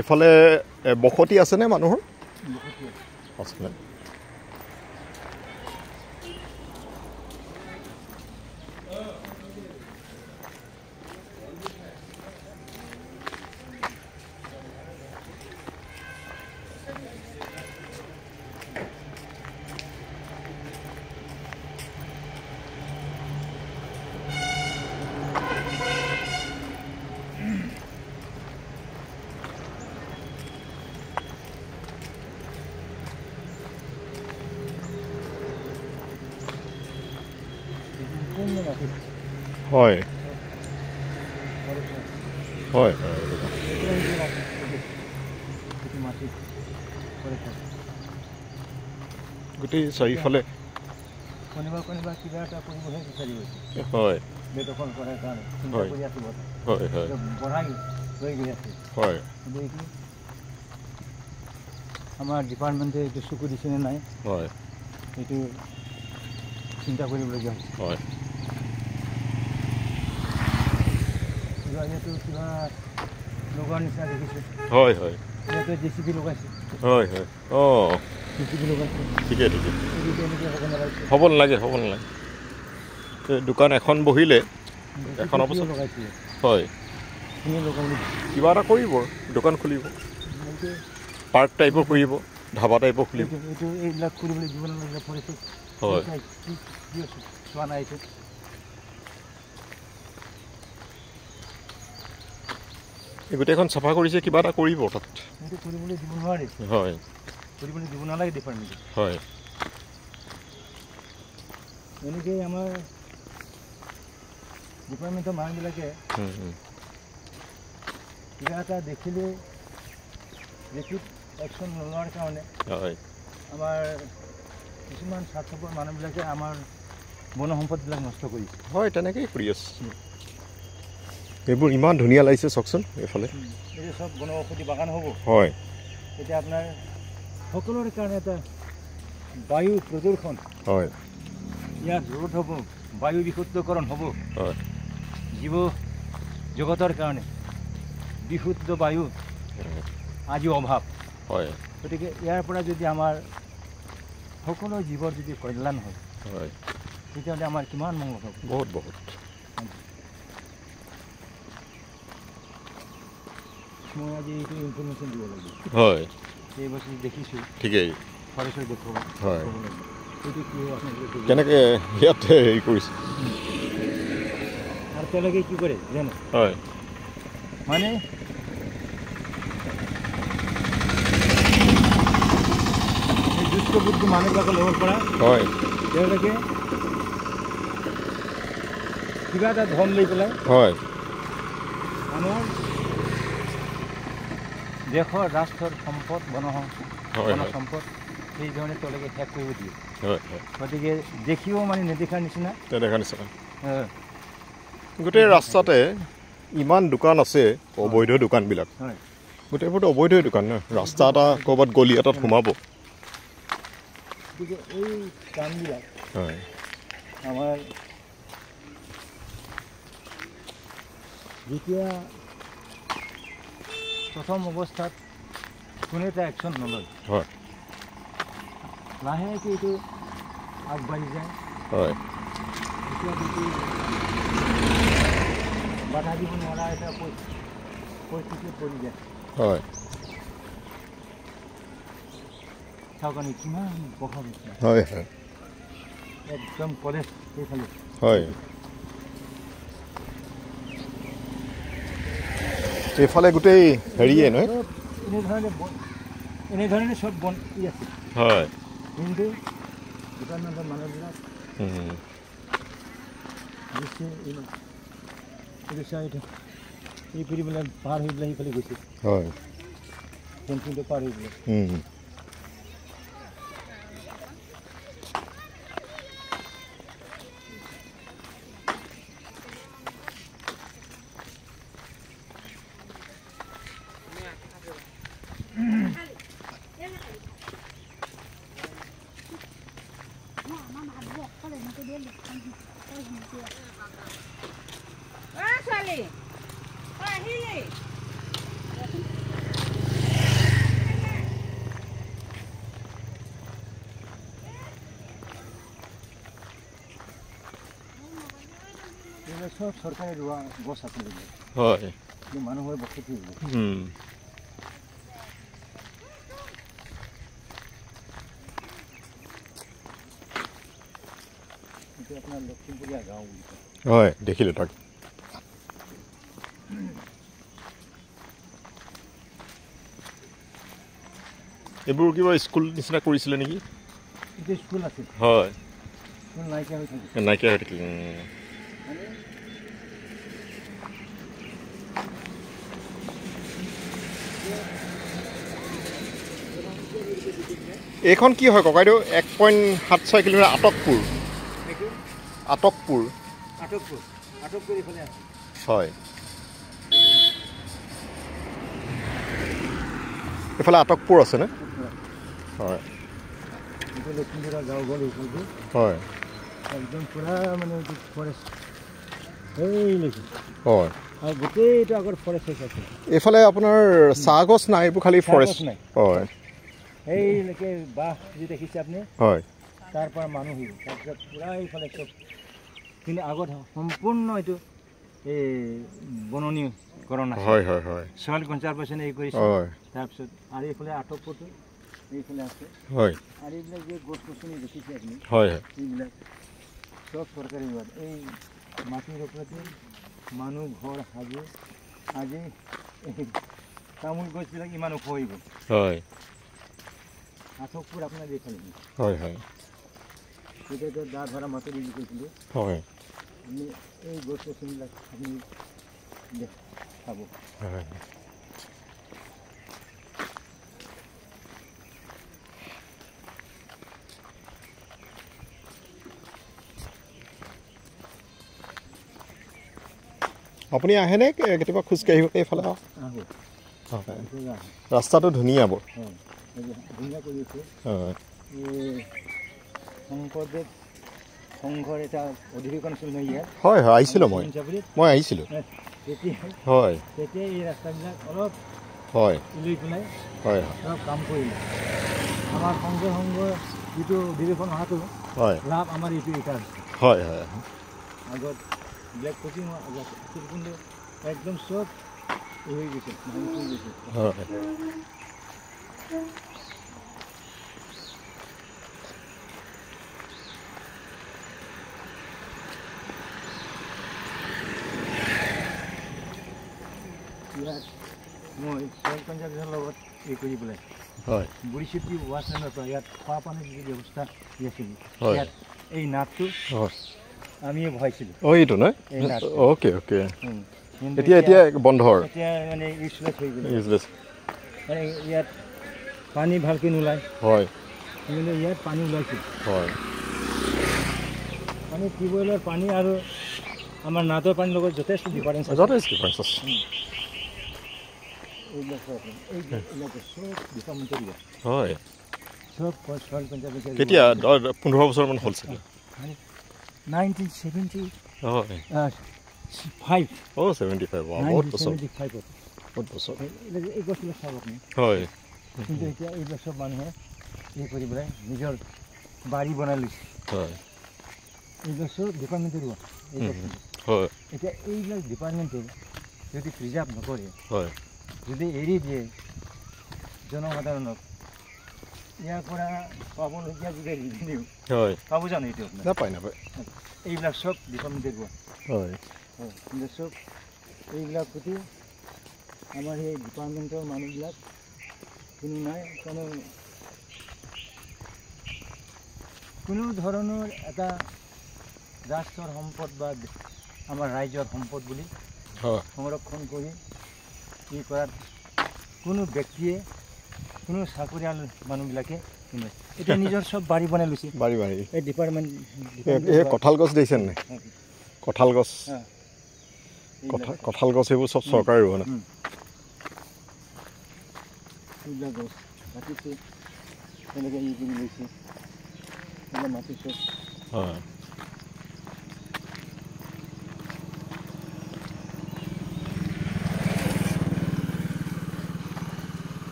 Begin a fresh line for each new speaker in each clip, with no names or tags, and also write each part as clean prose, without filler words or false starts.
এফালে বসতি আছেনে মানুহৰ? আছে। হয় হয় গোটেই চাৰিওফালে
কোনোবা কিবা এটা কৰিবহে বিচাৰি গৈছে।
হয়
বেদখল কৰাৰ কাৰণে চিন্তা কৰি আছোঁ
হয় হয়
বঢ়াই লৈ গৈ আছে।
হয়
কিন্তু এইটো আমাৰ ডিপাৰ্টমেণ্টে এইটো চকু দিছেনে নাই
হয়
এইটো চিন্তা কৰিবলগীয়া হৈছে।
হয়
ইয়াতো কিবা লগোৱাৰ নিচিনা দেখিছোঁ।
হয় হয়
ইয়াতে JCB লগাইছে।
হয় হয় অঁ
JCB লগাইছে।
ঠিকে ঠিকে
এনেকৈ হ'ব নালাগে
হ'ব নালাগে দোকান এখন বহিলে এখনৰ পাছত
লগাইছে।
হয়
কোনে লগাব
কিবা এটা কৰিব দোকান খুলিব পাৰ্ক টাইপৰ কৰিব ধাবা টাইপৰ খুলিব
এইটো এইবিলাক কৰিবলৈ দিব নালাগে ফৰেষ্ট
হয়
চোৱা নাই এইটো
এই গোটেইখন চাফা কৰিছে কিবা এটা কৰিব তাত
এইটো কৰিবলৈ দিব নোৱাৰি
হয়
কৰিবলৈ দিব নালাগে ডিপাৰ্টমেণ্টে
হয়
এনেকৈ আমাৰ ডিপাৰ্টমেণ্টৰ মানুহবিলাকে কিবা এটা দেখিলে ৰেপিড একশ্যন নোলোৱাৰ কাৰণে
হয়
আমাৰ কিছুমান স্বাৰ্থপৰ মানুহবিলাকে আমাৰ বন সম্পদবিলাক নষ্ট কৰিছে
হয় তেনেকেই কৰি আছে এইবোৰ ইমান ধুনীয়া লাগিছে চাওকচোন এইফালে
এই চব বনৌষধি বাগান হ'ব
হয়
এতিয়া আপোনাৰ সকলোৰে কাৰণে এটা বায়ু প্ৰদূষণ
হয়
ইয়াত ৰোধ হ'ব বায়ু বিশুদ্ধকৰণ হ'ব
হয়
জীৱ জগতৰ কাৰণে বিশুদ্ধ বায়ু আজি অভাৱ
হয়
গতিকে ইয়াৰ পৰা যদি আমাৰ সকলো জীৱৰ যদি কল্যাণ হয়
হয়
তেতিয়াহ'লে আমাৰ কিমান মংগল হ'ব
বহুত বহুত
মই আজি এইটো ইনফৰমেশ্যন দিব লাগিব
হয়
এই বস্তু দেখিছোঁ
ঠিকেই
ফৰেষ্টৰ দেখুৱাব
হয়
এইটো কি হয় আপোনালোকে
কেনেকৈ ইয়াত হেৰি কৰিছে
আৰু তেওঁলোকে কি কৰে জানে
হয়
মানে এই দুষ্ট বুদ্ধি মানুহবিলাকৰ লগৰ পৰা
হয়
তেওঁলোকে কিবা এটা ধন লৈ পেলাই
হয়
আমাৰ দেশৰ ৰাষ্ট্ৰৰ সম্পদ বন সম্পদ সেই ধৰণে তেওঁলোকে ত্যাগ কৰিব দিয়ে
হয় হয়
গতিকে দেখিও মানে নেদেখাৰ নিচিনা
দেখা নিচিনা গোটেই ৰাস্তাতে ইমান দোকান আছে অবৈধ দোকানবিলাক
হয়
গোটেইবোৰতো অবৈধ দোকান ন ৰাস্তা এটা ক'ৰবাত গলি এটাত সোমাব
গতিকে এই কামবিলাক
হয়
আমাৰ যেতিয়া প্ৰথম অৱস্থাত কোনো এটা একশ্যন নলয়
হয়
লাহেকৈ এইটো আগবাঢ়ি যায়
হয়
এতিয়া যদি বাধা দিব নোৱাৰা এটা পৰিস্থিতিত পৰি যায়
হয়
চাওক আমি কিমান বহল হৈছে
হয় হয়
একদম কলেজ সেইফালে
হয় এইফালে গোটেই হেৰিয়ে নহয়
এনেধৰণে চব বন আছে
হয়
কিন্তু ডিপাৰ্টমেণ্টৰ মানুহবিলাক এই কৰি পেলাই পাৰ হৈ পেলাই সেইফালে গৈছে
হয়
ফেঞ্চিংটো পাৰ হৈ পেলাই চব চৰকাৰে ৰোৱা গছ আছে
হয়
মানুহৰ বসতি এইটো আপোনাৰ লখিমপুৰীয়া গাঁও
হয় দেখিলোঁ তাক এইবোৰ কিবা স্কুল নিচিনা কৰিছিলে নেকি
এইটো স্কুল আছিল
হয়
স্কুল নাইকিয়া হৈ থাকিল
নাইকিয়া হৈ থাকিল এইখন কি হয় ককাইদেউ 1.76 কিলোমিটাৰ আটকপুৰ হয় এইফালে আটকপুৰ আছে নে হয়
লখিমপুৰা গাঁও গ'ল এইফালে
হয়
একদম পুৰা মানে ফৰেষ্ট এইলৈকে
হয়
আৰু গোটেইটো আগত ফৰেষ্ট আছে
এইফালে আপোনাৰ চাহ গছ নাই এইবোৰ খালি ফৰেষ্ট
নাই
হয়
এইলৈকে বাঁহ যি দেখিছে আপুনি
হয়
তাৰ পৰা মানুহ আহিব তাৰপিছত পুৰা এইফালে চব কিন্তু আগত সম্পূৰ্ণ এইটো এই বননীকৰণ আছে
হয় হয় হয়
চইল কনজাৰভেশ্যন এই কৰিছে
হয়
তাৰপিছত আৰু এইফালে আটকপুৰটো এইফালে আছে
হয়
আৰু এইবিলাক যে গছ গছনি দেখিছে আপুনি
হয়
এইবিলাক চব চৰকাৰী ৰোৱা এই মাটিৰ ওপৰতে মানুহ ঘৰ সাজি আজি তামোল গছবিলাক ইমান ওখ হৈ গ'ল
হয়
আটকপুৰ আপোনাৰ এইফালে
হয় হয়
তেতিয়াতো দা ধৰা মাটি বুলি কৈছিলোঁ
হয়
আমি এই গছ গছনিবিলাক আপুনি চাব
হয় আপুনি আহেনে কেতিয়াবা খোজকাঢ়িব এইফালে ৰাস্তাটো ধুনীয়া বৰ
ধুনীয়া কৰি আছে শংকৰদেৱ সংঘৰ এটা অধিৱেশন আছিল নহয় ইয়াত
হয় হয় আহিছিলোঁ মই আহিছিলোঁ হয়
তেতিয়া এই ৰাস্তাবিলাক অলপ
হয়
লৈ পেলাই
হয়
অলপ কাম কৰিলে আমাৰ সংঘৰ যিটো অধিৱেশন অহাটো
হয়
লাভ আমাৰ এইটো এটা
হয় হয়
আগত ব্লেক কচিং কিন্তু একদম চব হৈ গৈছে
হয়
ইয়াত মই চইল কনজাৰভেশ্যনৰ লগত এই কৰি পেলাই
হয়
বুঢ়ী চিটি ৱাছলেণ্ডৰ পৰা ইয়াত খোৱা পানীৰ যি ব্যৱস্থা আছিল ইয়াত এই নাটটো আমিয়ে ভৰাইছিলোঁ
এইটো নহয় অ'কে অ'কে এতিয়া বন্ধৰ
এতিয়া মানে ইউজলেছ হৈ গ'ল মানে ইয়াত পানী ভালকৈ নোলায়
হয়
কিন্তু ইয়াত পানী ওলাইছিল
হয়
মানে টিউবৱেলৰ পানী আৰু আমাৰ নাদৰ পানীৰ লগত যথেষ্ট ডিফাৰেঞ্চ আছে
হয়
চব
কেতিয়া 15 বছৰমান হ'ল চাগে
1975
বহুত বছৰ
এই গছবিলাক চাব আপুনি
হয়
কিন্তু এতিয়া এইবিলাক চব মানুহে এই কৰি পেলাই নিজৰ বাৰী বনাই লৈছে
হয়
এইবিলাক চব ডিপাৰ্টমেণ্টে ৰোৱা
হয়
এতিয়া এইবিলাক ডিপাৰ্টমেণ্টে যদি প্ৰিজাৰ্ভ নকৰে
হয়
যদি এৰি দিয়ে জনসাধাৰণক ইয়াৰ পৰা পাবলগীয়া যদি ৰেভিনিউ
হয়
পাব জানো এইটো
নাপায়
এইবিলাক চব ডিপাৰ্টমেণ্টে ৰোৱা
হয়
কিন্তু চব এইবিলাক প্ৰতি আমাৰ এই ডিপাৰ্টমেণ্টৰ মানুহবিলাক কোনো নাই কোনো ধৰণৰ এটা ৰাষ্ট্ৰৰ সম্পদ বা আমাৰ ৰাইজৰ সম্পদ বুলি সংৰক্ষণ কৰি ই কৰাত কোনো ব্যক্তিয়ে কোনো চাকৰিয়াল মানুহবিলাকে এতিয়া নিজৰ চব বাৰী বনাই লৈছে এই ডিপাৰ্টমেণ্ট
কঁঠাল গছ দেখিছে নাই কঁঠাল গছ এইবোৰ চব চৰকাৰে ৰোৱা নাই
এইবিলাক গছ কাটিছে তেনেকৈ ই কৰি লৈছে মাটি চব
হয়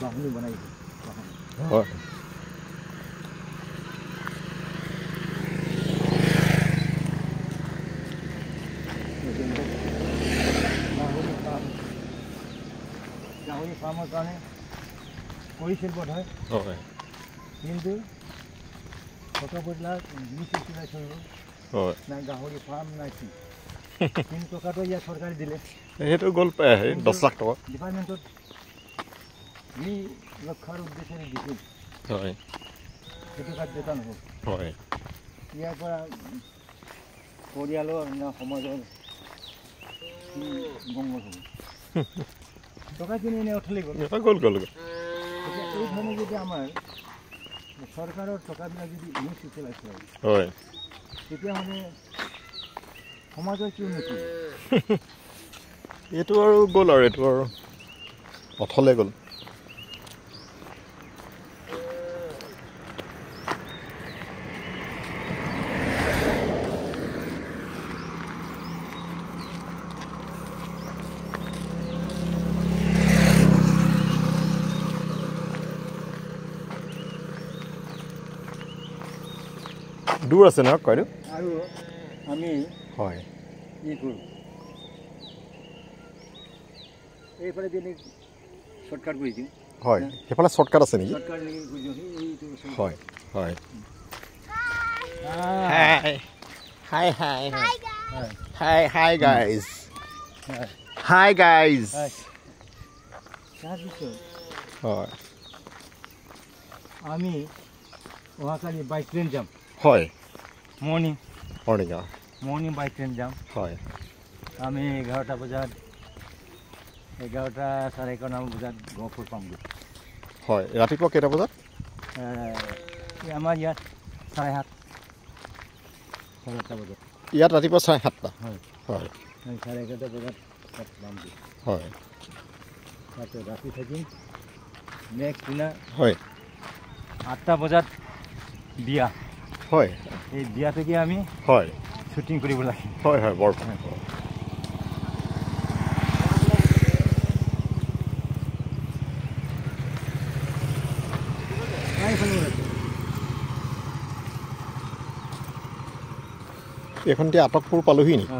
বাহনী বনাইছে
হয়
গাহৰি ফাৰ্মৰ কাৰণে কৰিছিল বোধ হয়, কিন্তু টকা পইচা মিচিলাই থৈ গ'ল, নাই গাহৰি ফাৰ্ম নাই কি। কিন্তু টকাটো ইয়াত চৰকাৰে দিলে,
সেইটো গ'ল 10 লাখ টকা
ডিপাৰ্টমেণ্টত 2 লক্ষৰ উদ্দেশ্যেৰে দিছিল, সেইটো কাৰ্যতা নহ'ল। ইয়াৰ পৰা পৰিয়ালৰ সমাজৰ মংগল হ'ব। টকাখিনি এনেই অথলে গ'ল। এই ধৰণে যদি আমাৰ চৰকাৰৰ টকাবিলাক যদি ইউজ ইউটিলাইজ হয়, তেতিয়াহ'লে সমাজৰ কি উন্নতি?
এইটো আৰু গ'ল আৰু এইটো আৰু অথলে গ'ল। দূৰ আছে নহয় কয়টো,
আৰু আমি
হয়
ই কৰোঁ এইফালে যদি শ্বৰ্টকাট কৰি দিওঁ,
হয় সেইফালে শ্বৰ্টকাট আছে নেকি?
শ্বৰ্টকাট কৰি দিওঁ, এইটো
হয় হয়। Hi guys.
তাৰপিছত
হয়
আমি অহাকালি বাই ট্ৰেইন যাম।
হয়
মৰ্ণিং বাই ট্ৰেইন যাম।
হয়
আমি 11টা বজাত 11টা 11:30 বজাত গহপুৰ পামগৈ।
হয় ৰাতিপুৱা কেইটা বজাত?
আমাৰ ইয়াত 7:30 বজাত।
ইয়াত ৰাতিপুৱা 7:30টা।
হয়
হয়
11:30 বজাত তাত পামগৈ।
হয়
তাতে ৰাতি থাকিম। নেক্সট দিনা
হয়
8টা বজাত বিয়া।
হয়
এই বিয়া থেকে আমি
হয়
শ্বুটিং কৰিব লাগে।
হয় হয় বৰ ভাল। এইখন এতিয়া আটকপুৰ পালোহি নেকি?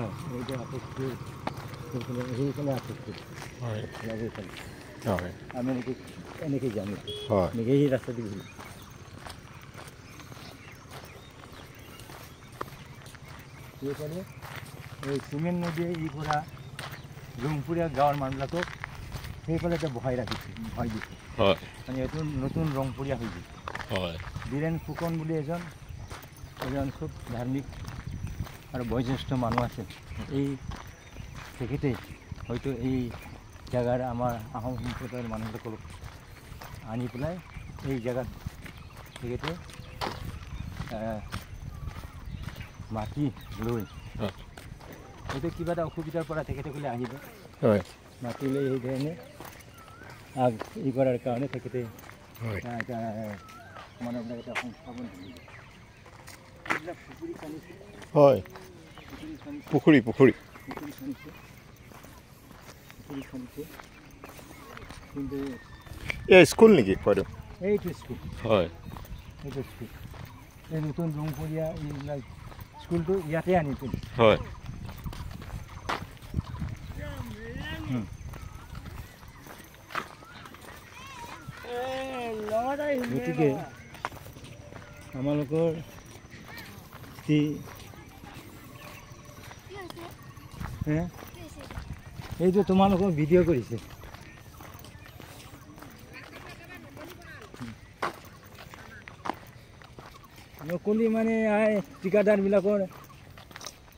আমি এনেকৈ যাম, এনেকৈ এই ৰাস্তা দি ঘূৰিম। এইফালে এই চিমেণ্ট নদীয়ে ই পৰা ৰংপুৰীয়া গাঁৱৰ মানুহবিলাকক সেইফালে এতিয়া বহাই ৰাখিছে, বহাই দিছে। মানে এইটো নতুন ৰংপুৰীয়া হৈ গৈছে। বীৰেণ ফুকন বুলি এজন খুব ধাৰ্মিক আৰু বয়োজ্যেষ্ঠ মানুহ আছে। এই তেখেতেই হয়তো এই জেগাৰ আমাৰ আহোম সম্প্ৰদায়ৰ মানুহসকলক আনি পেলাই এই জেগাত তেখেতে মাটি লৈ হয়তো কিবা এটা অসুবিধাৰ পৰা তেখেতে ক'লে আহিব, মাটি লৈ সেই ধৰণে ই কৰাৰ কাৰণে তেখেতে মানুহবিলাক এটা সংস্থাপন কৰিব। এইবিলাক পুখুৰী খান্দিছে,
হয় পুখুৰী
খান্দিছে। কিন্তু
এই স্কুল নেকি কয়টো?
এইটো স্কুল।
হয়
এইটো স্কুল। এই নতুন ৰংপুৰীয়া এইবিলাক স্কুলটো ইয়াতে আনি তুলি।
হয়
গতিকে আমালোকৰ এইটো তোমালোকক ভিডিঅ' কৰিছে। নকলি মানে ঠিকাদাৰবিলাকৰ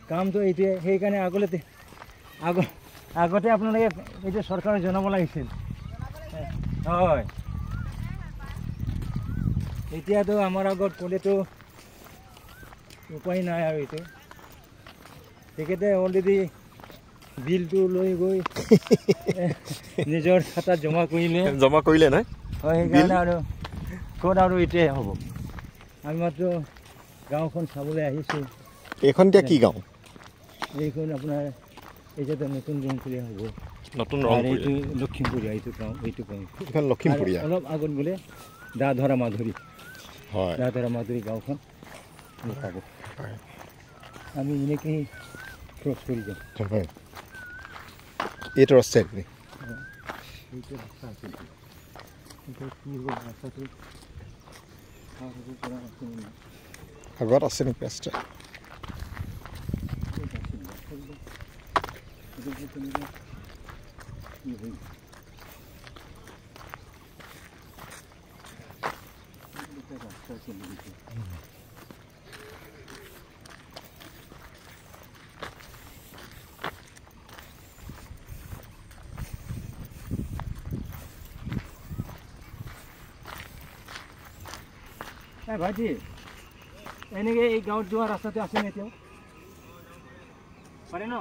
কামটো এইটোৱে, সেইকাৰণে আগতে আপোনালোকে এইটো চৰকাৰক জনাব লাগিছিল। হয় এতিয়াতো আমাৰ আগত ক'লেতো উপায় নাই আৰু এইটো। তেখেতে অলৰেডি বিলটো লৈ গৈ নিজৰ খাতাত জমা কৰিলে
নাই?
হয় সেইকাৰণে আৰু ক'ত আৰু এতিয়াই হ'ব। আমি মাত্ৰ গাঁওখন চাবলৈ আহিছোঁ।
এইখন এতিয়া কি গাঁও?
এইখন আপোনাৰ এতিয়াতো নতুন ৰংপুৰীয়া হ'ব। এইটো লখিমপুৰীয়া, এইটো গাঁও।
এইখন লখিমপুৰীয়া।
অলপ আগত গ'লে দাধৰা মাধুৰী গাঁওখন পাব। আমি এনেকেই ক্ৰছ কৰি যাম।
এইটো ৰাস্তাই
এইটো ৰাস্তা আছিল এতিয়া কি হ'ল ৰাস্তাটো কৰা আছিল
আগত আছে নেকি ৰাস্তা
ভাইটি এনেকে এই গাঁৱত যোৱা ৰাস্তাটো আছে নে এতিয়াও পাৰে ন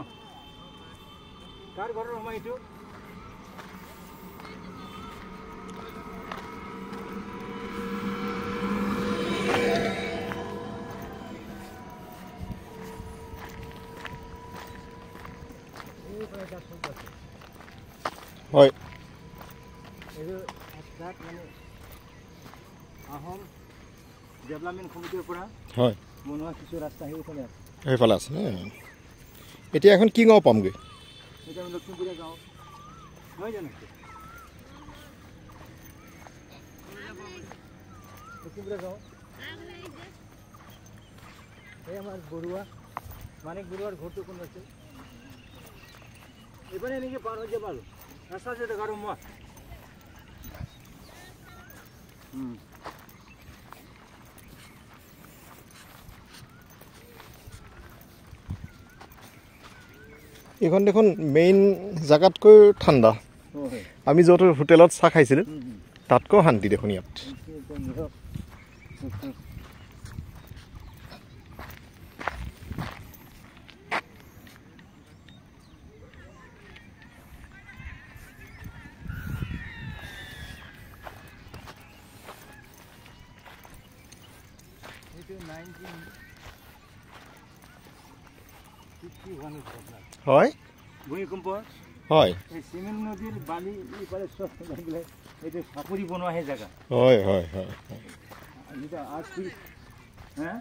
কাৰ ঘৰৰ সময় এইটো
হয়
এইটো মানে আহোম ডেভেলপমেণ্ট কমিটিৰ পৰা
হয়
বনোৱা কিছু ৰাস্তা সেইফালে আছে
সেইফালে আছে এতিয়া এখন কি গাঁও পামগৈ
এতিয়া আমি লখিমপুৰীয়া গাঁও নহয় জানো লখিমপুৰীয়া গাঁও এই আমাৰ বৰুৱা মানিক বৰুৱাৰ ঘৰটো কোন আছে এইবাৰে এনেকৈ পাৰ হৈ যাব আৰু ৰাস্তা আছে দেখাৰো মই
এইখন দেখোন মেইন জেগাতকৈ ঠাণ্ডা আমি য'ত হোটেলত চাহ খাইছিলোঁ তাতকৈ শান্তি দেখোন ইয়াত হয়
ভূমিকম্প
হয়
এই চিমেণ্ট নদীৰ বালি ইফালে চব লাগিলে এইটো চাপৰি বনোৱাহে জেগা
হয় হয় হয়
যেতিয়া আজ হে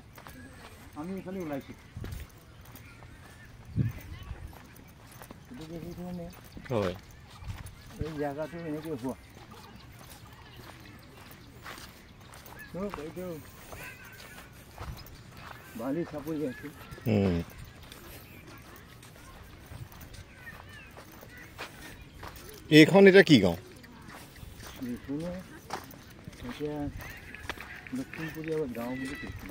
আমি এইফালে ওলাইছোঁ
হয়
এই জেগাটো এনেকৈ হোৱা চব এইটো বালি চাপৰি আছে
এইখন এতিয়া কি গাঁও
এতিয়া লখিমপুৰীয়া গাঁও বুলি কৈছোঁ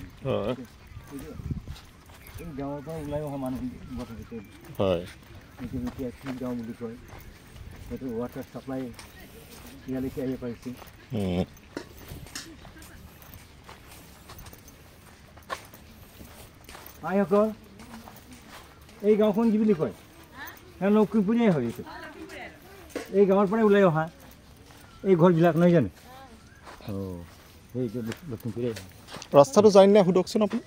এই গাঁৱৰ পৰা ওলাই অহা মানুহ বৰ্তমান
হয়
এইটো এতিয়া কি গাঁও বুলি কয় সেইটো ৱাটাৰ ছাপ্লাই ইয়ালৈকে আহিব পাৰিছে আইসকল এই গাঁওখন কি বুলি কয় লখিমপুৰীয়াই হয় এইটো এই গাঁৱৰ পৰাই ওলাই অহা এই ঘৰবিলাক নহয় জানো সেইটো লখিমপুৰীয়াই
ৰাস্তাটো জানি নাই সোধকচোন আপুনি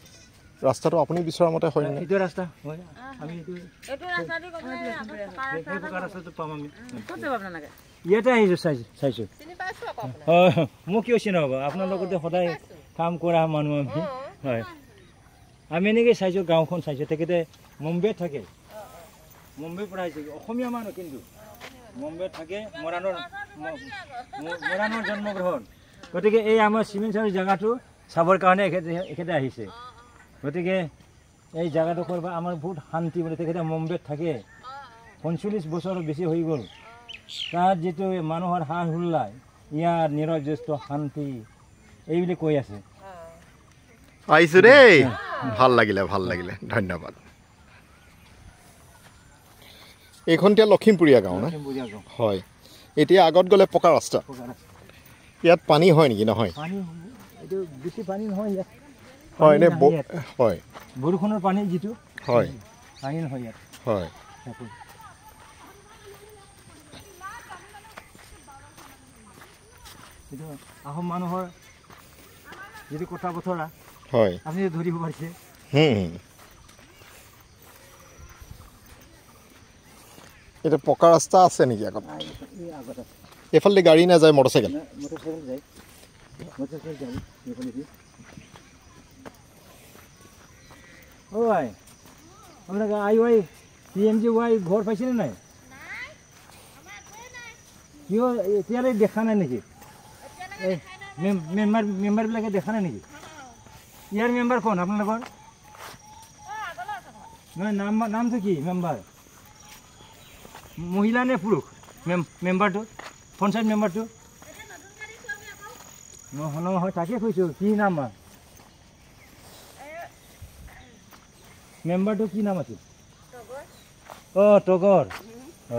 ৰাস্তাটো আপুনি বিচৰা মতে হয়
এইটো ৰাস্তা হয় আমি ৰাস্তাটো পাম আমি ইয়াতে আহিছোঁ চাইছোঁ হয় মোক কিয় চিনা হ'ব আপোনাৰ লগতে সদায় কাম কৰা মানুহ আমি হয় আমি এনেকৈ চাইছোঁ গাঁওখন চাইছোঁ তেখেতে মুম্বাইত থাকে মুম্বাইৰ পৰা আহিছে অসমীয়া মানুহ কিন্তু মুম্বাইত থাকে মৰাণৰ জন্মগ্ৰহণ গতিকে এই আমাৰ চিমেণ্ট চাৰি জেগাটো চাবৰ কাৰণে এখেতে আহিছে গতিকে এই জেগাডোখৰ বা আমাৰ বহুত শান্তি বুলি তেখেতে মুম্বাইত থাকে ৪৫ বছৰ বেছি হৈ গ'ল তাত যিটো মানুহৰ হাঁহ হুল্লাই ইয়াৰ নিৰজস্ব শান্তি এইবুলি কৈ আছে
আহিছোঁ দেই ভাল লাগিলে ধন্যবাদ এইখন এতিয়া লখিমপুৰীয়া গাঁও ন হয় এতিয়া আগত গ'লে পকা ৰাস্তা ইয়াত পানী হয় নেকি নহয়
বেছি পানী নহয় ইয়াত
হয় এনে হয়
বৰষুণৰ পানী যিটো
হয়
পানী নহয় ইয়াত
হয়
এইটো আহোম মানুহৰ যিটো কথা বতৰা
হয়
আপুনি ধৰিব পাৰিছে
এটা পকা ৰাস্তা আছে নেকি আগত এইফালে গাড়ী নাযায় মটৰচাইকেল
যায় আই আপোনালোকে I Y P M G Y ঘৰ পাইছেনে নাই কিয় এতিয়ালৈ দেখা নাই নেকি এই মেম্বাৰবিলাকে দেখা নাই নেকি ইয়াৰ মেম্বাৰ কোন আপোনালোকৰ নহয় নামটো কি মেম্বাৰ মহিলা নে পুৰুষ মেম্বাৰটো পঞ্চায়ত মেম্বাৰটো নহয় তাকে কৈছোঁ কি নাম মেম্বাৰটো কি নাম আছিল অঁ টগৰ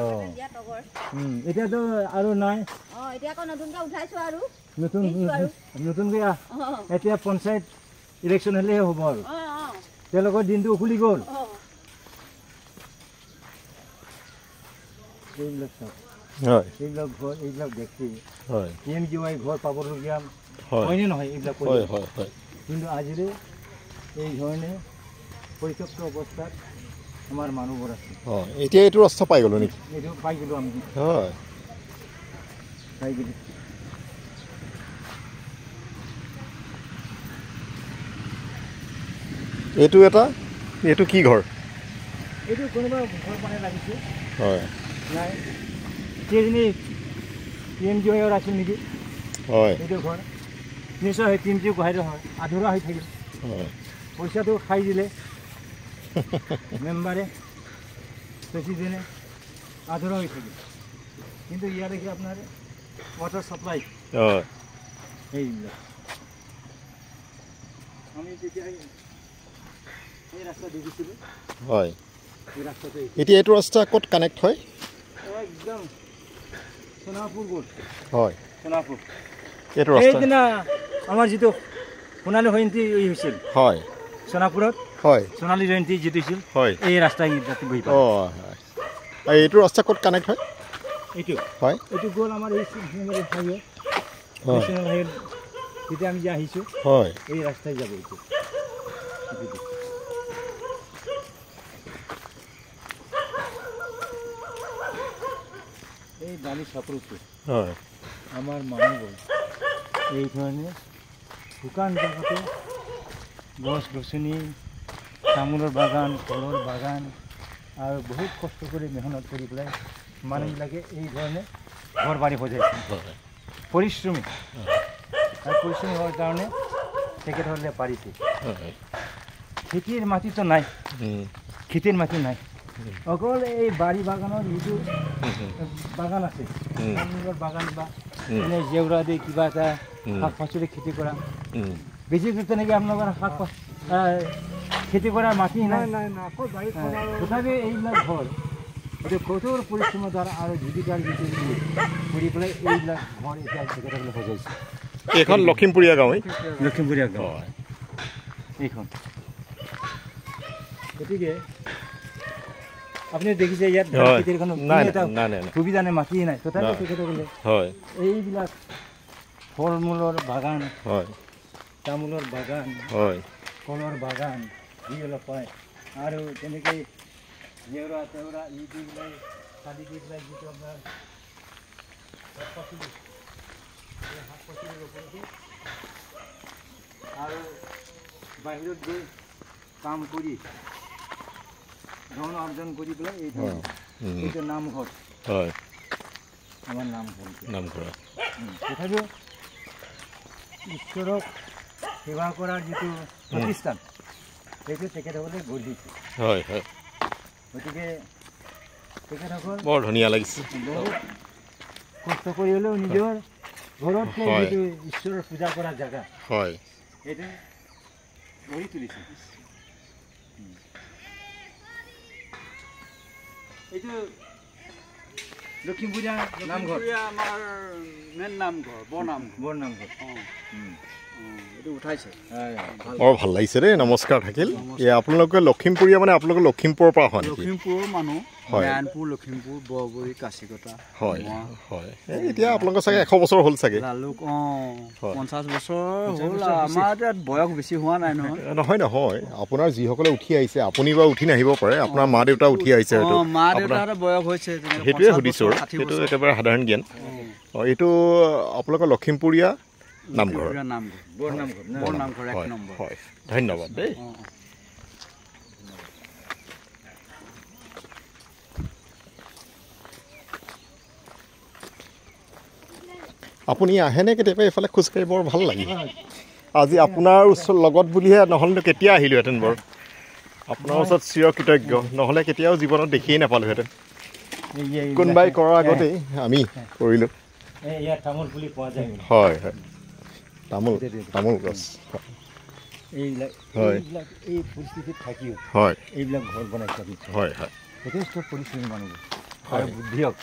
অঁ এতিয়াতো আৰু নাই নতুনকৈ এতিয়া পঞ্চায়ত ইলেকশ্যন হ'লেহে হ'ব আৰু তেওঁলোকৰ দিনটো খুলি গ'ল এইবিলাক চাওক এইবিলাক ঘৰ এইবিলাক ব্যক্তি PMGY ঘৰ পাবলগীয়া হয়নে নহয় এইবিলাক কিন্তু আজিলৈ এই ধৰণে পৰিত্যক্ত অৱস্থাত আমাৰ মানুহবোৰ আছে
এতিয়া এইটো ৰাস্তা পাই গ'লো নেকি
এইটো পাই গ'লো আমি
হয়
পাই গ'লো
এইটো কি ঘৰ
এইটো কোনোবা ঘৰ মানে লাগিছে
হয়
নাই কেইজনী PMGYৰ আছিল নেকি
হয়
এইটো ঘৰ নিশ্চয় হয় PMGY গুৱাহাটীৰ হয় আধৰুৱা হৈ থাকিল পইচাটো খাই দিলে মেম্বাৰে প্ৰেচিডেণ্টে আধৰুৱা হৈ থাকিল কিন্তু ইয়াত দেখি আপোনাৰ ৱাটাৰ ছাপ্লাই এইবিলাক আমি তেতিয়া এই ৰাস্তা দেখিছিলোঁ
হয়
এই ৰাস্তাটো
এতিয়া এইটো ৰাস্তা ক'ত কানেক্ট হয়
একদম সোণাপুৰ গ'ল
হয়
সোণাপুৰ
এইটো ৰাস্তা
সেইদিনা আমাৰ যিটো সোণালী জয়ন্তী হৈছিল
হয়
সোণাপুৰত
হয়
সোণালী জয়ন্তী যিটো হৈছিল
হয়
এই ৰাস্তা গৈ পায়
আৰু এইটো ৰাস্তা ক'ত কানেক্ট হয়
এইটো
হয়
এইটো গ'ল আমাৰ এই হাইৱে নেশ্যনেল হাইৱে যেতিয়া আমি যে আহিছোঁ
হয়
এই ৰাস্তাই যাব এইটো এই বালি চাপৰটো
হয়
আমাৰ মানুহবোৰ এই ধৰণে শুকান জেগাতে গছ গছনি তামোলৰ বাগান ফলৰ বাগান আৰু বহুত কষ্ট কৰি মেহনত কৰি পেলাই মানুহবিলাকে এই ধৰণে ঘৰ বাৰী সজাইছে পৰিশ্ৰমী আৰু পৰিশ্ৰমী হোৱাৰ কাৰণে তেখেতসকলে পাৰিছে খেতিৰ মাটিতো নাই খেতিৰ মাটি নাই অকল এই বাৰী বাগানৰ যিটো বাগান আছে তামোলৰ বাগান বা এনে জেওৰা দি কিবা এটা শাক পাচলি খেতি কৰা বেছি তেনেকৈ আপোনালোকৰ শাক খেতি কৰাৰ মাটি নাই তথাপি এইবিলাক ঘৰ এইটো কঠোৰ পৰিশ্ৰমৰ দ্বাৰা আৰু জীৱিকাৰ যিটো কৰি পেলাই এইবিলাক ঘৰ এতিয়া তেখেতসকলে সজাইছে
এইখন লখিমপুৰীয়া গাঁও
লখিমপুৰীয়া গাঁও এইখন গতিকে আপুনি দেখিছে ইয়াত খেতিৰ কোনো সুবিধা নাই মাটি নাই তথাপি তেখেতসকলে এইবিলাক ফল মূলৰ বাগান তামোলৰ বাগান কলৰ বাগান যি অলপ পায় আৰু তেনেকৈ জেওৰা তেওৰা ই দি পেলাই চালি দি পেলাই যিটো আপোনাৰ শাক পাচলি এই শাক পাচলিৰ ওপৰতে আৰু বাহিৰত গৈ কাম কৰি ধন অৰ্জন কৰি পেলাই এই এইটো নামঘৰ আমাৰ নামঘৰ তথাপিও ঈশ্বৰক সেৱা কৰাৰ যিটো প্ৰতিষ্ঠান সেইটো তেখেতসকলে গঢ়িছে গতিকে তেখেতসকল
বৰ ধুনীয়া লাগিছে
বহুত কষ্ট কৰি হ'লেও নিজৰ ঘৰত যিটো ঈশ্বৰৰ পূজা কৰা জেগা সেইটো গঢ়ি তুলিছে এইটো লখিমপুৰীয়া নামঘৰ
আমাৰ মেইন নামঘৰ বৰ নামঘৰ এইটো উঠাইছে
বৰ ভাল লাগিছে দেই নমস্কাৰ থাকিল এই আপোনালোকে লখিমপুৰীয়া মানে আপোনালোকে লখিমপুৰৰ পৰা হয়
লখিমপুৰৰ মানুহ নাৰায়ণপুৰ লখিমপুৰ বৰবৰী কাছিকটা
হয় এতিয়া আপোনালোকৰ চাগে 100 বছৰ হ'ল চাগে
লালুক 50 বছৰ হ'ল আমাৰ এতিয়া বয়স বেছি হোৱা নাই
নহয় আপোনাৰ যিসকলে উঠি আহিছে আপুনি বা উঠি নাহিব পাৰে আপোনাৰ মা দেউতা উঠি আহিছে
মা দেউতাৰ বয়স হৈছে
সেইটোৱে সুধিছোঁ সেইটো একেবাৰে সাধাৰণ জ্ঞান এইটো আপোনালোকৰ লখিমপুৰীয়া নামঘৰ
বৰ নামঘৰ 1 নম্বৰ
হয় ধন্যবাদ দেই আপুনি আহেনে কেতিয়াবা এইফালে খোজকাঢ়ি বৰ ভাল লাগে আজি আপোনাৰ ওচৰত লগত বুলিহে নহ'লে কেতিয়া আহিলোহেঁতেন বাৰু আপোনাৰ ওচৰত চিৰকৃতজ্ঞ নহ'লে কেতিয়াও জীৱনত দেখিয়েই নাপালোহেঁতেন কোনোবাই কৰাৰ আগতেই আমি কৰিলোঁ
ইয়াত তামোল পুলি পোৱা যায়
হয় হয় তামোল গছ
এইবিলাক
হয়
এই পৰিস্থিতিত থাকিও
হয়
এইবিলাক ঘৰ বনাইছে
হয় হয়
যথেষ্ট পৰিশ্ৰমী মানুহবোৰ আৰু বুদ্ধিয়ক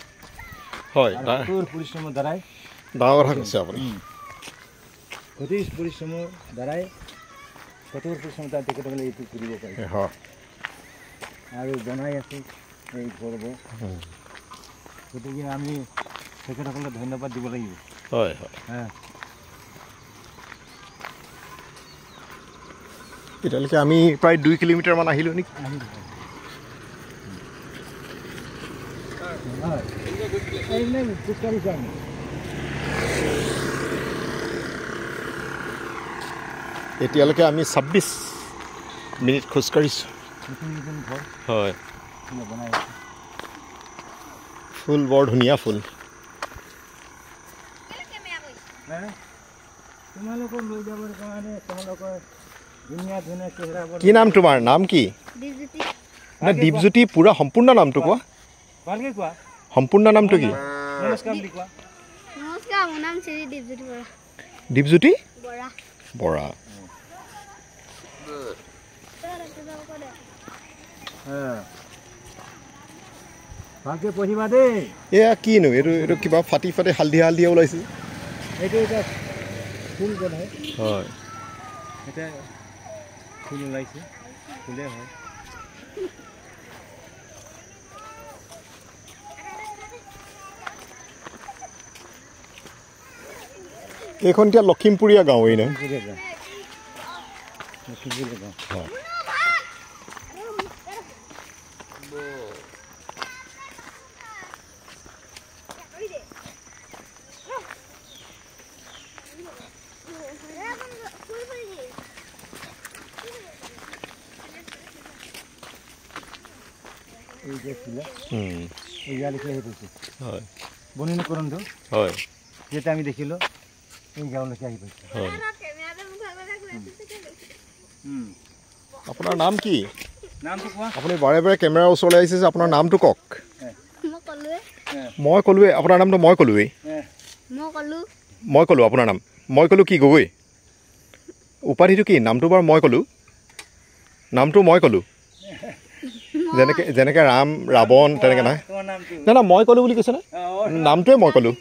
হয়
কঠোৰ পৰিশ্ৰমৰ দ্বাৰাই
ডাঙৰ কথা কৈছে আপুনি
কঠোৰ পৰিশ্ৰমৰ দ্বাৰাই কঠোৰ পৰিশ্ৰমৰ দ্বাৰা তেখেতসকলে এইটো কৰিব পাৰিছে
হয়
আৰু বনাই আছে এই ঘৰবোৰ গতিকে আমি তেখেতসকলক ধন্যবাদ দিব লাগিব
হয় হয় এতিয়ালৈকে আমি প্ৰায় 2 কিলোমিটাৰমান আহিলোঁ নেকি এতিয়ালৈকে আমি 26 মিনিট খোজকাঢ়িছোঁ হয় ফুল বৰ ধুনীয়া ফুল
তোমালোকক লৈ যাবৰ কাৰণে তোমালোকৰ ধুনীয়া ধুনীয়া চেহেৰাবোৰ
কি নাম তোমাৰ নাম কি দীপজ্যোতি পুৰা সম্পূৰ্ণ নামটো কোৱা
ভালকে কোৱা
সম্পূৰ্ণ নামটো কি
নমস্কাৰ বুলি কোৱা
নমস্কাৰ মোৰ নাম শ্ৰী দীপজ্যোতি বৰা
দীপজ্যোতি
বৰা
বৰা
ভালকে পঢ়িবা দেই
এয়া কিনো এইটো কিবা ফাটি ফাটি হালধীয়া ওলাইছে
এইটো এটা ফুল বনাই
হয়
এটা ফুল ওলাইছে ফুলে হয়
এইখন এতিয়া লখিমপুৰীয়া গাঁও এই
গাঁও এই যে ফুলে এই গালিকে হইছে
হয়
বনিনীকৰণটো
হয়
যেটা আমি দেখিলো এই গাঁৱলৈকে আহি পাইছে
হয় আপোনাৰ নাম কি
নামটো কোৱা
আপুনি বাৰে বাৰে কেমেৰাৰ ওচৰলৈ আহিছে যে আপোনাৰ নামটো কওক
মই ক'লোৱে
মই ক'লোৱে আপোনাৰ নামটো মই ক'লোৱেই মই ক'লোঁ আপোনাৰ নাম মই ক'লোঁ কি গগৈ উপাধিটো কি নামটো বাৰু মই ক'লোঁ নামটো মই ক'লোঁ যেনেকৈ ৰাম ৰাৱণ তেনেকৈ নাই নাই নাই মই ক'লোঁ বুলি কৈছে নে নামটোৱে মই ক'লোঁ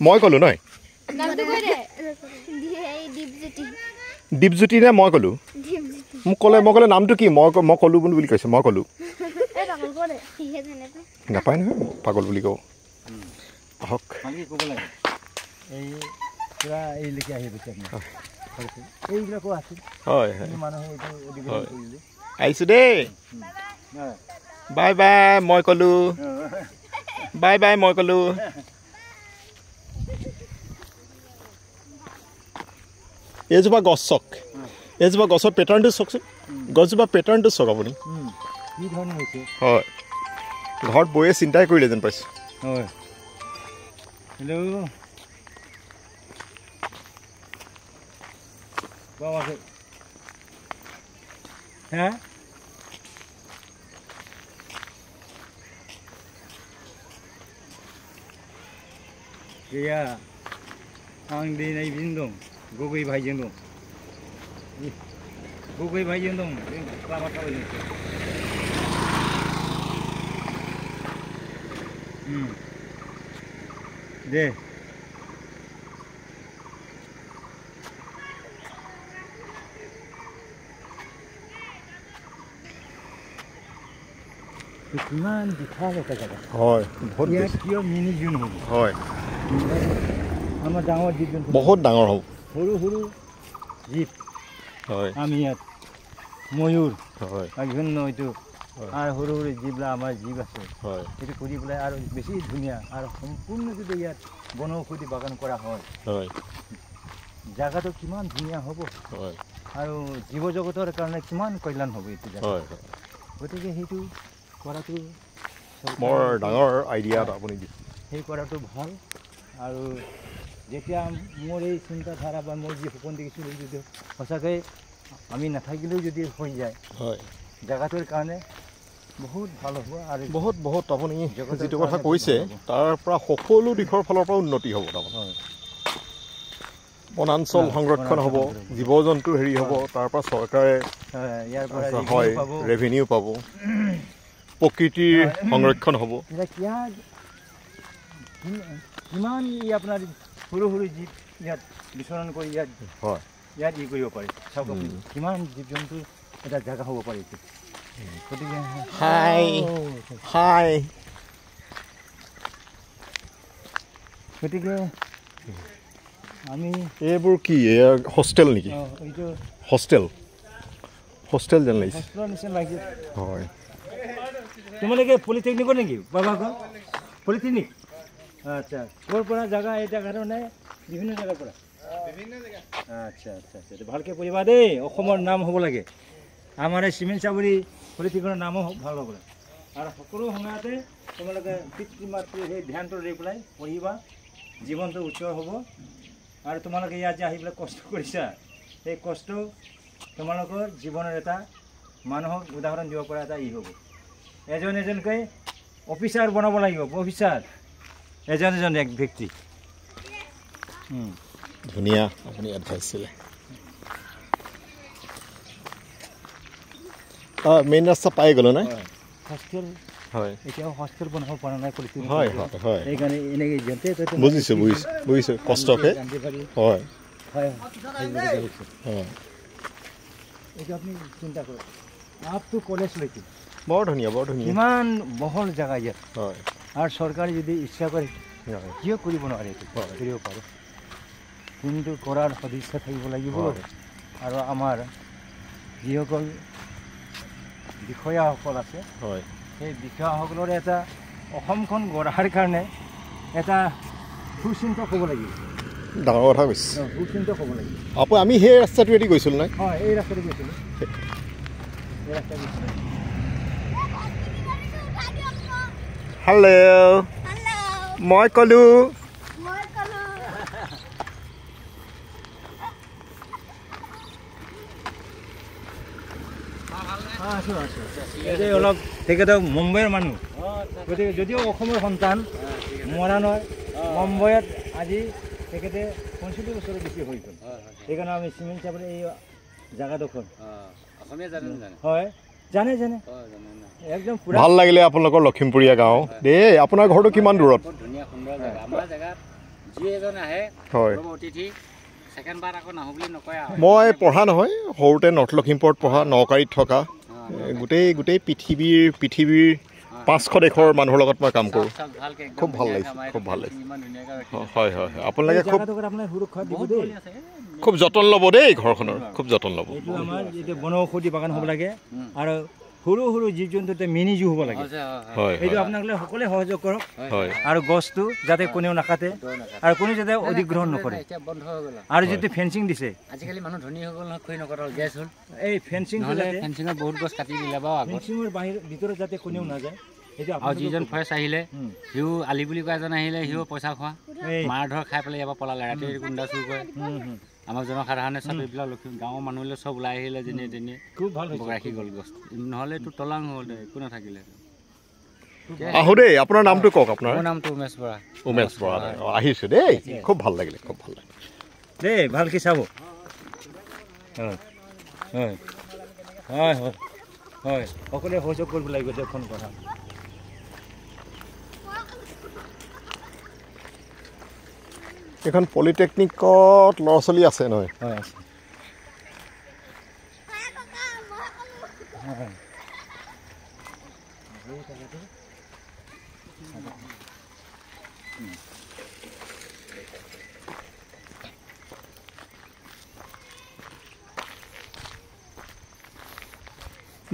মই ক'লোঁ নহয় দীপজ্যোতি নে মই ক'লোঁ মোক মই ক'লে নামটো কি মই ক'লোঁ বুলি কৈছে মই ক'লোঁ নাপায় নহয় পাগল বুলি কওঁ আহক
ক'ব লাগে এই পুৰা এইলৈকে আহি গৈছে এইবিলাকো আছিল
হয়
মানুহে এইটো অধিগ্ৰহণ কৰিলে
আহিছোঁ দেই বাই বাই মই ক'লোঁ বাই বাই মই ক'লোঁ এইজোপা গছ চাওক এইজোপা গছৰ পেটাৰ্ণটো চাওকচোন গছজোপা পেটাৰ্ণটো চাওক আপুনি
কি ধৰণৰ হৈছে
হয় ঘৰত বহিয়ে চিন্তাই কৰিলে যেন পাইছোঁ
হয় হেল্ল' হ্যাঁ गैया आं दिनैजों दं गुबै भाइजों दं गुबै भाइजों दं लामा थाबायदों दे কিমান বিশাল এটা জায়গা
হয় বহুত
ইয়াত কিয় মিনি জুন হ'ব
হয়
আমাৰ ডাঙৰ জীৱ জন্তু
বহুত ডাঙৰ হ'ব
সৰু সৰু জীৱ
হয়
আমি ইয়াত ময়ূৰ
হয়
বিভিন্ন এইটো আৰু সৰু সৰু যিবিলাক আমাৰ জীৱ আছে
হয়
সেইটো কৰি পেলাই আৰু বেছি ধুনীয়া আৰু সম্পূৰ্ণ যদি ইয়াত বনৌষধি বাগান কৰা হয়
হয়
জাগাটো কিমান ধুনীয়া হ'ব
হয়
আৰু জীৱ জগতৰ কাৰণে কিমান কল্যাণ হ'ব এইটো জাগা
হয়
গতিকে সেইটো কৰাটো
বৰ ডাঙৰ আইডিয়া এটা আপুনি দিছে
সেই কৰাটো ভাল আৰু যেতিয়া মোৰ এই চিন্তাধাৰা বা মই যি সপোন দেখিছিলোঁ যদি সঁচাকৈ আমি নাথাকিলেও যদি হৈ যায়
হয়
জেগাটোৰ কাৰণে বহুত ভাল হ'ব আৰু
বহুত আপুনি যিটো কথা কৈছে তাৰ পৰা সকলো দিশৰ ফালৰ পৰা উন্নতি হ'ব তাৰমানে বনাঞ্চল সংৰক্ষণ হ'ব জীৱ জন্তু হেৰি হ'ব তাৰ পৰা চৰকাৰে
ইয়াৰ পৰা
হয় ৰেভিনিউ পাব প্ৰকৃতিৰ সংৰক্ষণ হ'ব
কিমান ই আপোনাৰ সৰু সৰু জীৱ ইয়াত বিচৰণ কৰি ইয়াত
হয়
ইয়াত ই কৰিব পাৰে চাওক আপুনি কিমান জীৱ জন্তুৰ এটা জেগা হ'ব পাৰে গতিকে গতিকে আমি
এইবোৰ কি হোষ্টেল নেকি
এইটো
হোষ্টেল যেন লাগিছে
হোষ্টেলৰ নিচিনা লাগিছে
হয়
তোমালোকে পলিটেকনিকৰ নেকি বাবাকৰ পলিটেকনিক আচ্ছা ক'ৰ পৰা জেগা এই জেগাটো নাই বিভিন্ন জেগাৰ পৰা আচ্ছা আচ্ছা আচ্ছা ভালকৈ পঢ়িবা দেই অসমৰ নাম হ'ব লাগে আমাৰ এই চিমেণ্ট চাবুৰী পলিটেকনিকৰ নামো ভাল হ'ব লাগে আৰু সকলো সময়তে তোমালোকে পিতৃ মাতৃ সেই ধ্যানটো লৈ পেলাই পঢ়িবা জীৱনটো উজ্জ্বল হ'ব আৰু তোমালোকে ইয়াত যে আহি পেলাই কষ্ট কৰিছা সেই কষ্ট তোমালোকৰ জীৱনৰ এটা মানুহক উদাহৰণ দিব পৰা এটা ই হ'ব এজন এজনকৈ অফিচাৰ বনাব লাগিব অফিচাৰ এজন এক ব্যক্তি
ধুনীয়া আপুনি এডভাইচ দিলে মেইন ৰাস্তা পাই গ'লো নাই
হোষ্টেল
হয়
এতিয়াও হোষ্টেল বনাব পৰা নাই
হয় হয়
সেইকাৰণে এনেকৈ যেনে
বুজিছোঁ কষ্টকে হয়
হয়
হয়
এইটো আপুনি চিন্তা কৰক আপটো কলেজলৈকে
বৰ ধুনীয়া
কিমান বহল জেগা ইয়াত
হয়
আৰু চৰকাৰে যদি ইচ্ছা কৰে কিয় কৰিব নোৱাৰে এইটো কৰিব পাৰে কিন্তু কৰাৰ সদিচ্ছা থাকিব লাগিব আৰু আমাৰ যিসকল বিষয়াসকল আছে
হয়
সেই বিষয়াসকলৰ এটা অসমখন গঢ়াৰ কাৰণে এটা সুচিন্তা ক'ব লাগিব
ডাঙৰ কথা কৈছে
সুচিন্তা ক'ব লাগিব
আমি সেই ৰাস্তাটোৱেদি গৈছিলোঁ নাই
হয় এই ৰাস্তাটো গৈছিলোঁ
হেল্ল' মই ক'লোঁ
অলপ তেখেত মুম্বাইৰ মানুহ গতিকে যদিও অসমৰ সন্তান মৰাণৰ মুম্বাইত আজি তেখেতে 65 বছৰৰ বেছি হৈ গ'ল সেইকাৰণে আমি চিমেণ্ট চাবলৈ এই জেগাডোখৰ হয় জানে একদম
ভাল লাগিলে আপোনালোকৰ লখিমপুৰীয়া গাঁও দেই আপোনাৰ ঘৰটো কিমান দূৰত হয় মই পঢ়া নহয় সৰুতে নৰ্থ লখিমপুৰত পঢ়া নকাৰীত থকা গোটেই পৃথিৱীৰ 500 দেশৰ মানুহৰ লগত মই কাম কৰোঁ খুব ভাল লাগিছে হয় আপোনালোকে খুব যতন ল'ব দেই ঘৰখনৰ খুব যতন ল'ব
আমাৰ এতিয়া বনৌষধি বাগান হ'ব লাগে আৰু সৰু সৰু জীৱ জন্তু মিনি জু হ'ব লাগে এইটো আপোনালোকে সকলোৱে সহযোগ কৰক আৰু গছটো যাতে কোনেও নাকাটে আৰু কোনো যাতে অধিগ্ৰহণ নকৰে আৰু যিটো ফেঞ্চিং দিছে
আজিকালি মানুহ ধনী হৈ গ'ল নহয় খৈ নকটাল গেছ হ'ল
এই ফেঞ্চিংটো
ফেঞ্চিঙৰ বহুত গছ কাটি দিলে বাৰু
ফেঞ্চিঙৰ ভিতৰত যাতে কোনেও নাযায়
আৰু যিজন ফৰেষ্ট আহিলে সিও আলি বুলি কোৱা এজন আহিলে সিও পইচা খোৱা মাৰ ধৰ খাই পেলাই ইয়াৰ পৰা পলালে ৰাতি গুণ্ডা চুৰ কৰে আমাৰ জনসাধাৰণে চব এইবিলাক গাঁৱৰ মানুহলৈ চব ওলাই আহিলে যেনে তেনে
খুব ভাল
ৰাখি গ'ল গছ নহ'লে এইটো তলাং হ'ল একো নাথাকিলে
আহো দেই আপোনাৰ নামটো কওক আপোনাৰ
মোৰ নামটো
উমেশ বৰা আহিছোঁ দেই খুব ভাল লাগিলে
দেই ভালকৈ চাব হয় সকলোৱে সহযোগ কৰিব লাগিব দেখোন কথা
এইখন পলিটেকনিকত ল'ৰা ছোৱালী আছে নহয়
হয়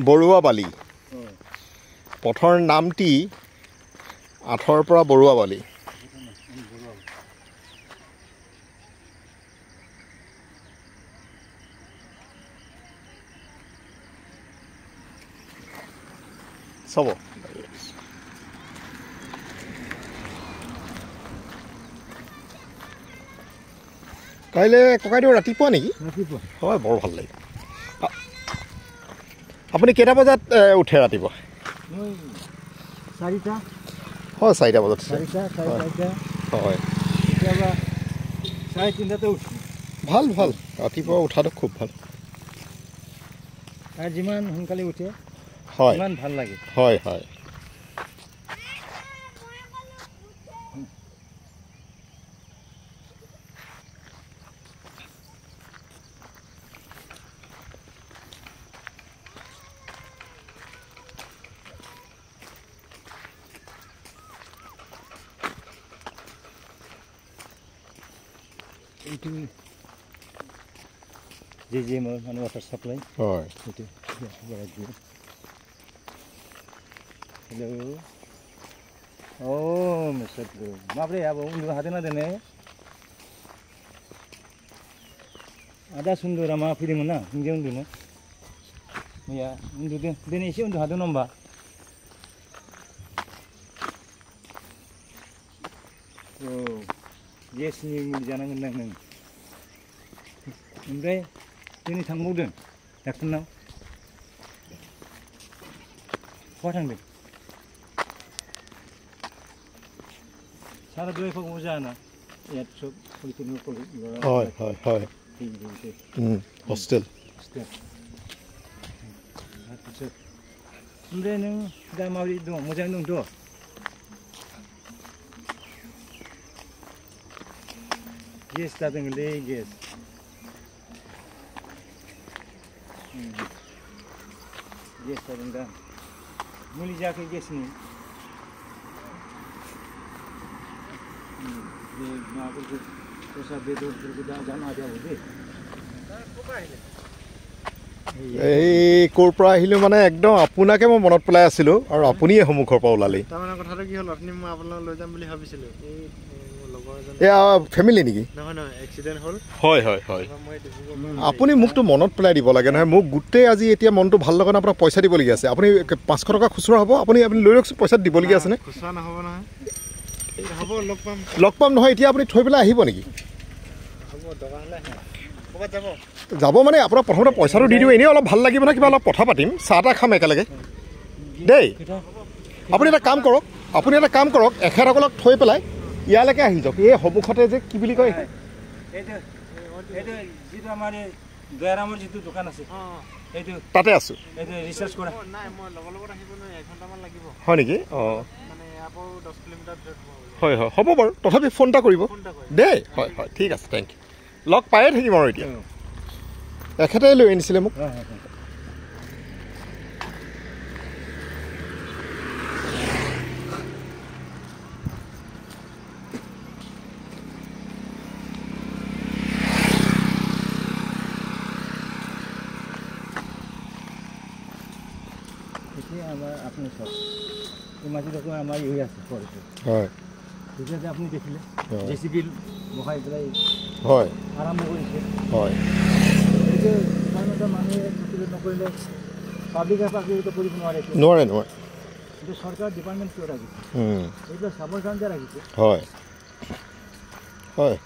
বৰুৱাবালি পথৰ নামটি 8ৰ পৰা বৰুৱাবালি চাব কাইলৈ ককাইদেউ ৰাতিপুৱা নেকি
ৰাতিপুৱা
হয় বৰ ভাল লাগে আপুনি কেইটা বজাত উঠে ৰাতিপুৱা
মই 4টা
হয় 4টা বজাত উঠে
4টা
হয়
কেতিয়াবা 3:30 উঠো
ভাল ভাল ৰাতিপুৱা উঠাটো খুব ভাল
আৰু যিমান সোনকালে উঠে
হয়
ইমান ভাল লাগে
হয় হয়
এইটো যে মানে ৱাটাৰ চাপ্লাই
হয়
এইটো हेलो ओ मिस्टर ब्रो बापरे अब उनको हातेन देने आधा सुन्दर मा फिरि मना हिंगे उन्दुनो या उन्दु देने एसे उन्दु हादों नम्बा ओ yes नि मुलि जानांगोन नों ओमफ्राय दिनै थांबावदों डाक्टारनाव बहा थांदों सारा दवाई फाग मोजां ना याद सब पलिटिकल
হয় হয় হয় हस्टेल
ओमफ्राय नों दा माबोरै दं मोजां दंथ' गेस जादोंलै गेस गेस जादों दा मुलि जायाखै गेसनि बे माबाफोरखौ दस्रा बेदरफोरखौ दा जानो हाजाबो दे
এই ক'ৰ পৰা আহিলোঁ মানে একদম আপোনাকে মই মনত পেলাই আছিলোঁ আৰু আপুনিয়ে সন্মুখৰ পৰা ওলালেই
তাৰমানে কথাটো কি হ'ল আপুনি মই আপোনাক লৈ যাম বুলি ভাবিছিলোঁ এই মোৰ লগৰ এজন
এয়া ফেমিলি নেকি
নহয় এক্সিডেণ্ট হ'ল
হয় হয় হয়
মই ডিব্ৰুগড়
আপুনি মোকতো মনত পেলাই দিব লাগে নহয় মোক গোটেই আজি এতিয়া মনটো ভাল লগা নাই আপোনাক পইচা দিবলগীয়া আছে আপুনি 500 টকা খুচুৰা হ'ব আপুনি লৈ লওকচোন পইচা দিবলগীয়া আছেনে
খুচুৰা নহ'ব নহয় হ'ব
লগ পাম নহয় এতিয়া আপুনি থৈ পেলাই আহিব নেকি
হ'ব দৰকাৰ হ'লে ক'ৰবাত যাব
যাব মানে আপোনাক প্ৰথমতে পইচাটো দি দিওঁ এনেই অলপ ভাল লাগিব নহয় কিবা অলপ কথা পাতিম চাহ তাহ খাম একেলগে দেই আপুনি এটা কাম কৰক এখেতসকলক থৈ পেলাই ইয়ালৈকে আহি যাওক এই সন্মুখতে যে কি বুলি কয়
এইটো যিটো আমাৰ দয়াৰামৰ যিটো দোকান আছে এইটো
তাতে আছোঁ
এইটো ৰিচাৰ্জ কৰা
নাই মই লগৰ লগত আহিব নোৱাৰি 1 ঘণ্টামান লাগিব
হয় নেকি অঁ
মানে ইয়াৰ পৰা 10 কিলোমিটাৰ ভিতৰত
হয় হয় হ'ব বাৰু তথাপি ফোন এটা কৰিব দেই হয় হয় ঠিক আছে থেংক ইউ লগ পায়ে থাকিম আৰু এতিয়া এখেতে লৈ আনিছিলে মোক
এতিয়া আমাৰ আপুনি চাওক এই মাটিডোখৰ আমাৰ হৈ আছে ঘৰটো
হয়
তেতিয়া যে আপুনি দেখিলে জেচিবি বহাই পেলাই
হয়
আৰম্ভ কৰিছে
হয়
এইটো সাধাৰণতে মানুহে প্ৰতিৰোধ নকৰিলে পাব্লিকে কৰিব নোৱাৰে
নোৱাৰে
এইটো চৰকাৰ ডিপাৰ্টমেণ্ট কিয় ৰাখিছে এইবিলাক চাবৰ কাৰণে ৰাখিছে
হয় হয়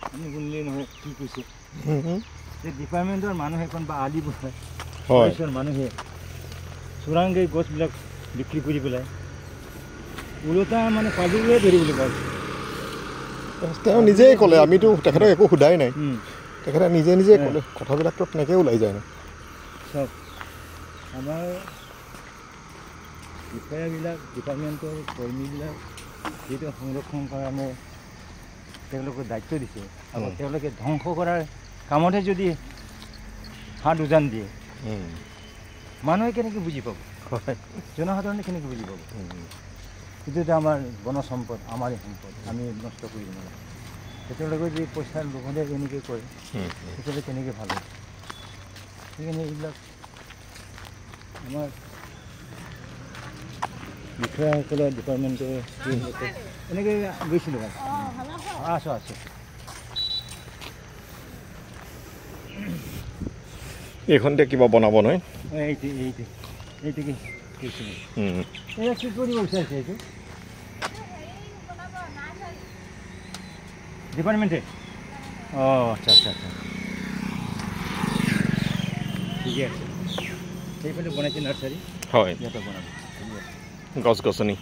আপুনি শুনিলেই নহয় কি কৈছে যে ডিপাৰ্টমেণ্টৰ মানুহ এখন বা আলি বহাই মানুহে চোৰাংকৈ গছবিলাক বিক্ৰী কৰি পেলাই ওলোটা মানে পাব্লিকে ধৰিবলৈ পাইছে
তেওঁ নিজেই ক'লে আমিতো তেখেতক একো সোধাই নাই তেখেতে নিজে ক'লে কথাবিলাকতো তেনেকৈ ওলাই যায় ন
চব আমাৰ বিষয়াবিলাক ডিপাৰ্টমেণ্টৰ কৰ্মীবিলাক যিটো সংৰক্ষণ কৰা মোৰ তেওঁলোকে দায়িত্ব দিছে আৰু তেওঁলোকে ধ্বংস কৰাৰ কামতহে যদি হাত উজান দিয়ে মানুহে কেনেকৈ বুজি পাব জনসাধাৰণে কেনেকৈ বুজি পাব এইটো এটা আমাৰ বন সম্পদ আমাৰে সম্পদ আমি নষ্ট কৰিব নালাগে তেওঁলোকে যদি পইচাৰ লোভতে এনেকৈ কৰে তেতিয়াহ'লে কেনেকৈ ভাল হ'ব সেইকাৰণে এইবিলাক আমাৰ বিষয়াসকলৰ ডিপাৰ্টমেণ্টৰ এনেকৈ গৈছিলোঁ আছোঁ
এইখনতে কিবা বনাব নহয়
এইটোকে কৈছিলোঁ এয়া কি কৰিব বিচাৰিছে এইটো ডিপাৰ্টমেণ্টে আচ্ছা ঠিকে আছে সেইফালে বনাইছে নাৰ্চাৰী
হয়
ইয়াতে বনাব
গছ গছনি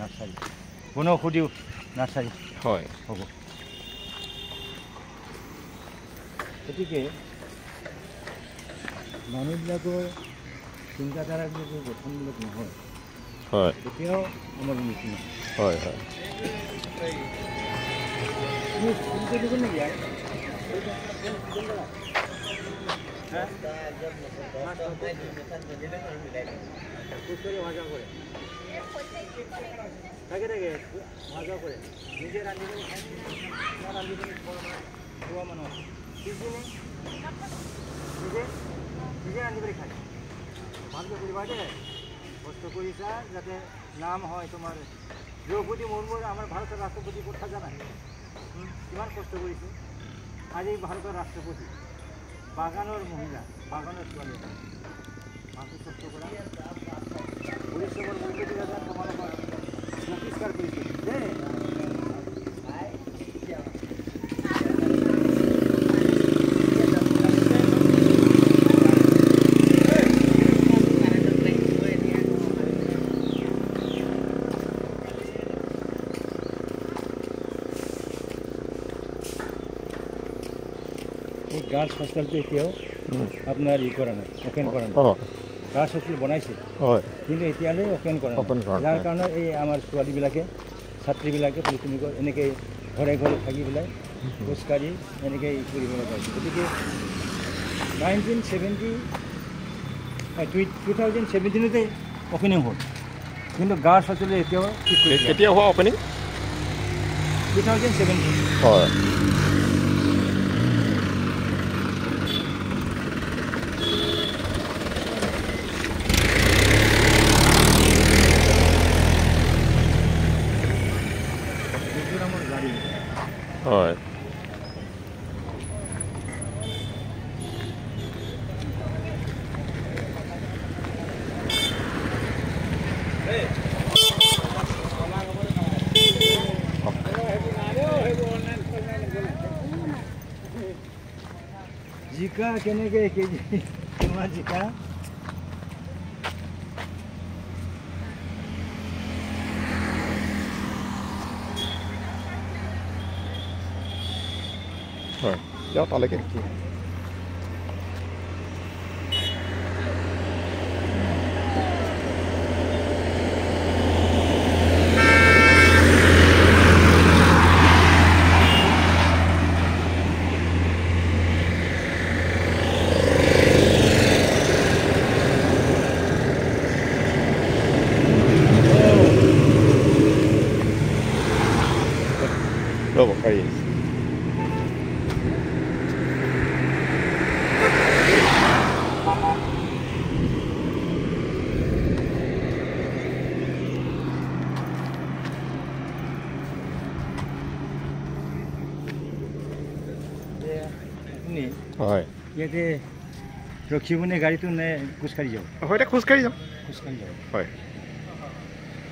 নাৰ্চাৰী বনৌষধিও নাৰ্চাৰী
হয়
হ'ব গতিকে মানুহবিলাকৰ চিন্তাধাৰাবিলাক গঠনবিলাক নহয়
হয়
তেতিয়াও আমাৰ উন্নতি নহয়
হয়
ভাজা কৰে নিজে ৰান্ধিব খোৱা মানুহ নিজে ৰান্ধি কৰি খায় ভালকৈ কৰিবা দেই কষ্ট কৰিছা যাতে নাম হয় তোমাৰ দ্ৰৌপদী মুৰ্মুৰ আমাৰ ভাৰতৰ ৰাষ্ট্ৰপতি কথা জানা কিমান কষ্ট কৰিছে আজি ভাৰতৰ ৰাষ্ট্ৰপতি বাগানৰ মহিলা বাগানৰ ছোৱালী ভালকৈ কষ্ট কৰা পৰিশ্ৰমৰ মূল্য দিলে যেন তোমালোকৰ বহিষ্কাৰ কৰিছে দেই গাৰ্লছ হোষ্টেলটো এতিয়াও আপোনাৰ কৰা নাই অপেন কৰা নাই গাৰ্লছ হোষ্টেল বনাইছে কিন্তু এতিয়ালৈ অপেন কৰা নাই যাৰ কাৰণে এই আমাৰ ছোৱালীবিলাকে ছাত্ৰীবিলাকে পলিটেকনিকৰ এনেকৈ ঘৰে ঘৰে থাকি পেলাই খোজকাঢ়ি এনেকৈ কৰিব লগা হৈছে গতিকে 2017 অপেনিং হ'ল কিন্তু গাৰ্লছ হোষ্টেল এতিয়াও
কেতিয়া হোৱা অপেনিং
2017
হয় হয়
জিকা কেনেকৈ কেজি তোমাৰ জিকা
হয় যাওঁ তালৈকে ৰ'ব গাড়ী হয়
ইয়াতে ৰখিবনে গাড়ীটো নে খোজকাঢ়ি যাওঁ
হয় এতিয়া খোজকাঢ়ি যাম
খোজকাঢ়ি যাওঁ
হয়